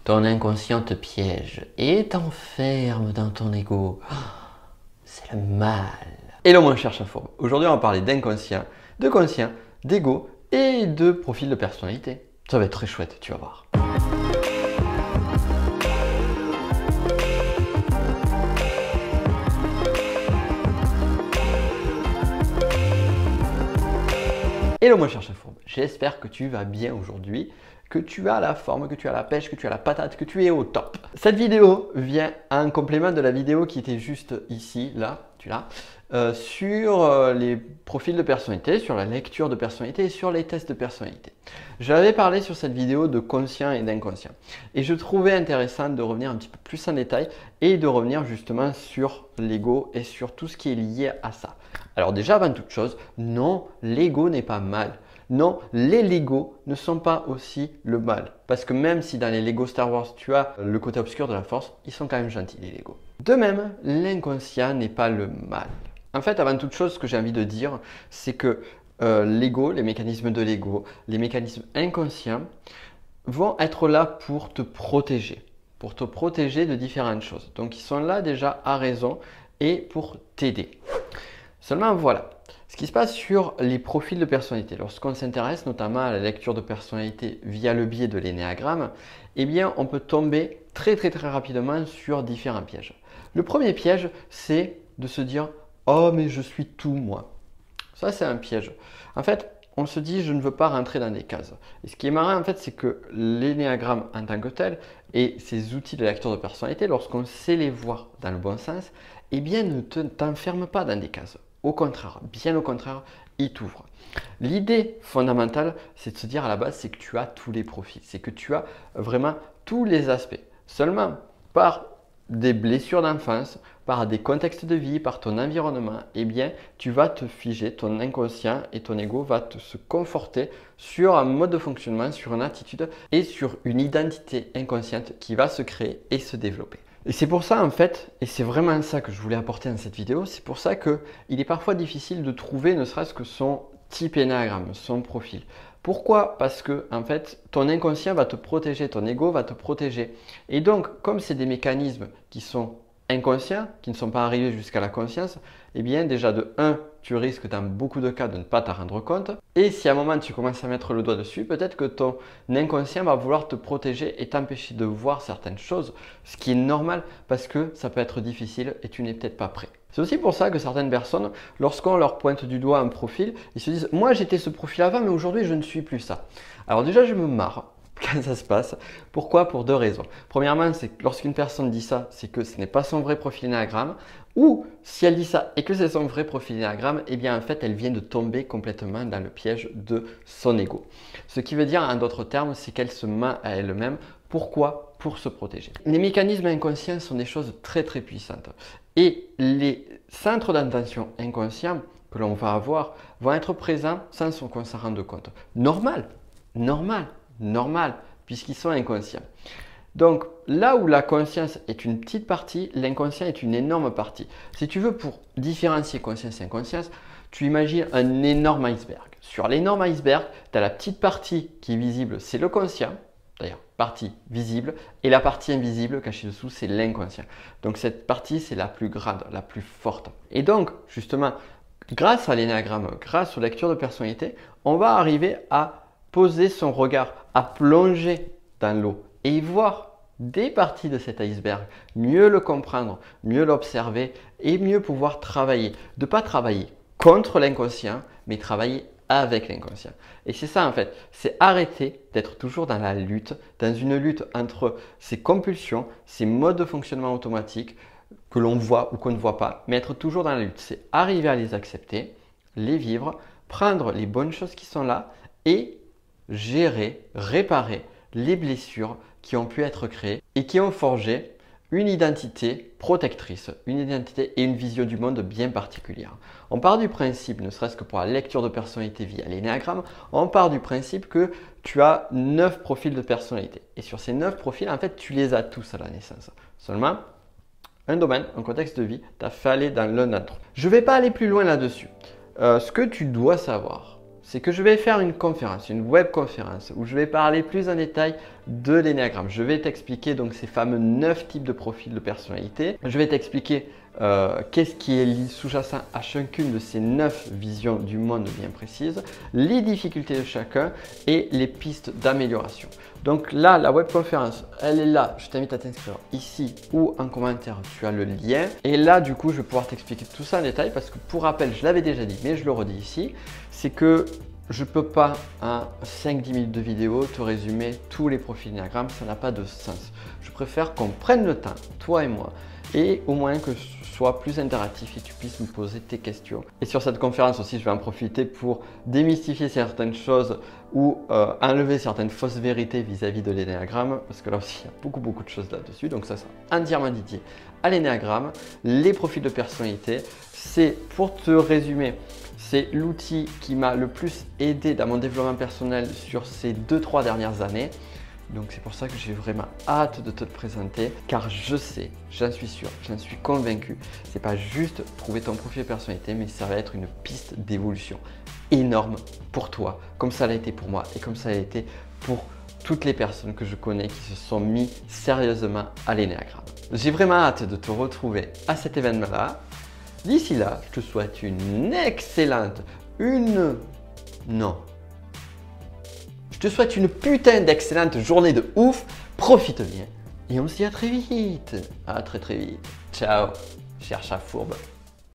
Ton inconscient te piège et t'enferme dans ton ego. C'est le mal. Hello mon cher Chafourbe. Aujourd'hui on va parler d'inconscient, de conscient, d'ego et de profil de personnalité. Ça va être très chouette, tu vas voir. Hello mon cher Chafourbe, j'espère que tu vas bien aujourd'hui, que tu as la forme, que tu as la pêche, que tu as la patate, que tu es au top. Cette vidéo vient en complément de la vidéo qui était juste ici, là, tu l'as, sur les profils de personnalité, sur la lecture de personnalité et sur les tests de personnalité. J'avais parlé sur cette vidéo de conscient et d'inconscient et je trouvais intéressant de revenir un petit peu plus en détail et de revenir justement sur l'ego et sur tout ce qui est lié à ça. Alors déjà, avant toute chose, non, l'ego n'est pas mal. Non, les Lego ne sont pas aussi le mal. Parce que même si dans les Lego Star Wars, tu as le côté obscur de la force, ils sont quand même gentils, les Lego. De même, l'inconscient n'est pas le mal. En fait, avant toute chose, ce que j'ai envie de dire, c'est que l'ego, les mécanismes de l'ego, les mécanismes inconscients vont être là pour te protéger de différentes choses. Donc, ils sont là déjà à raison et pour t'aider. Seulement, voilà. Ce qui se passe sur les profils de personnalité, lorsqu'on s'intéresse notamment à la lecture de personnalité via le biais de l'énéagramme, eh bien, on peut tomber très rapidement sur différents pièges. Le premier piège, c'est de se dire « Oh, mais je suis tout moi ». Ça, c'est un piège. En fait, on se dit « Je ne veux pas rentrer dans des cases ». Et ce qui est marrant, en fait, c'est que l'énéagramme en tant que tel et ces outils de lecture de personnalité, lorsqu'on sait les voir dans le bon sens, eh bien, ne t'enferme pas dans des cases. Au contraire, bien au contraire, il t'ouvre. L'idée fondamentale, c'est de se dire à la base, c'est que tu as tous les profils, c'est que tu as vraiment tous les aspects. Seulement, par des blessures d'enfance, par des contextes de vie, par ton environnement, eh bien, tu vas te figer, ton inconscient et ton ego va se conforter sur un mode de fonctionnement, sur une attitude et sur une identité inconsciente qui va se créer et se développer. Et c'est pour ça en fait, et c'est vraiment ça que je voulais apporter dans cette vidéo, c'est pour ça qu'il est parfois difficile de trouver ne serait-ce que son type énéagramme, son profil. Pourquoi? Parce que en fait, ton inconscient va te protéger, ton ego va te protéger. Et donc, comme c'est des mécanismes qui sont inconscients, qui ne sont pas arrivés jusqu'à la conscience, eh bien déjà de 1, tu risques dans beaucoup de cas de ne pas t'en rendre compte. Et si à un moment tu commences à mettre le doigt dessus, peut-être que ton inconscient va vouloir te protéger et t'empêcher de voir certaines choses, ce qui est normal parce que ça peut être difficile et tu n'es peut-être pas prêt. C'est aussi pour ça que certaines personnes, lorsqu'on leur pointe du doigt un profil, ils se disent « Moi j'étais ce profil avant, mais aujourd'hui je ne suis plus ça ». Alors déjà je me marre quand ça se passe. Pourquoi? Pour deux raisons. Premièrement, c'est que lorsqu'une personne dit ça, c'est que ce n'est pas son vrai profil énéagramme. Ou si elle dit ça et que c'est son vrai profil énéagramme, eh bien en fait, elle vient de tomber complètement dans le piège de son ego. Ce qui veut dire, en d'autres termes, c'est qu'elle se ment à elle-même. Pourquoi? Pour se protéger. Les mécanismes inconscients sont des choses très puissantes. Et les centres d'attention inconscients que l'on va avoir vont être présents sans qu'on s'en rende compte. Normal, puisqu'ils sont inconscients. Donc, là où la conscience est une petite partie, l'inconscient est une énorme partie. Si tu veux, pour différencier conscience et inconscience, tu imagines un énorme iceberg. Sur l'énorme iceberg, tu as la petite partie qui est visible, c'est le conscient, d'ailleurs, partie visible, et la partie invisible cachée dessous, c'est l'inconscient. Donc, cette partie, c'est la plus grande, la plus forte. Et donc, justement, grâce à l'énéagramme, grâce aux lectures de personnalité, on va arriver à poser son regard, à plonger dans l'eau et voir des parties de cet iceberg, mieux le comprendre, mieux l'observer et mieux pouvoir travailler. De ne pas travailler contre l'inconscient, mais travailler avec l'inconscient. Et c'est ça en fait, c'est arrêter d'être toujours dans la lutte, dans une lutte entre ces compulsions, ces modes de fonctionnement automatique que l'on voit ou qu'on ne voit pas, mais être toujours dans la lutte. C'est arriver à les accepter, les vivre, prendre les bonnes choses qui sont là et gérer, réparer les blessures qui ont pu être créées et qui ont forgé une identité protectrice, une identité et une vision du monde bien particulière. On part du principe, ne serait-ce que pour la lecture de personnalité via l'énéagramme, on part du principe que tu as 9 profils de personnalité. Et sur ces 9 profils, en fait, tu les as tous à la naissance. Seulement, un domaine, un contexte de vie, t'a fait aller dans l'un d'entre eux. Je ne vais pas aller plus loin là-dessus. Ce que tu dois savoir, c'est que je vais faire une conférence, une web conférence, où je vais parler plus en détail de l'énéagramme. Je vais t'expliquer donc ces fameux 9 types de profils de personnalité. Je vais t'expliquer qu'est-ce qui est sous-jacent à chacune de ces 9 visions du monde bien précises, les difficultés de chacun et les pistes d'amélioration. Donc là, la webconférence, elle est là. Je t'invite à t'inscrire ici ou en commentaire, tu as le lien. Et là, du coup, je vais pouvoir t'expliquer tout ça en détail parce que pour rappel, je l'avais déjà dit, mais je le redis ici, c'est que je ne peux pas en 5-10 minutes de vidéo te résumer tous les profils d'énéagramme, ça n'a pas de sens. Je préfère qu'on prenne le temps, toi et moi, et au moins que ce soit plus interactif et tu puisses me poser tes questions. Et sur cette conférence aussi, je vais en profiter pour démystifier certaines choses ou enlever certaines fausses vérités vis-à-vis de l'énéagramme, parce que là aussi, il y a beaucoup de choses là-dessus, donc ça sera entièrement dédié à l'énéagramme. Les profils de personnalité, c'est pour te résumer, c'est l'outil qui m'a le plus aidé dans mon développement personnel sur ces 2-3 dernières années. Donc c'est pour ça que j'ai vraiment hâte de te le présenter car je sais, j'en suis sûr, j'en suis convaincu, c'est pas juste trouver ton profil de personnalité mais ça va être une piste d'évolution énorme pour toi comme ça l'a été pour moi et comme ça l'a été pour toutes les personnes que je connais qui se sont mis sérieusement à l'énéagramme. J'ai vraiment hâte de te retrouver à cet événement-là. D'ici là, je te souhaite une excellente, je te souhaite une putain d'excellente journée de ouf. Profite bien et on se dit à très vite. À très vite. Ciao, cherche à fourbe.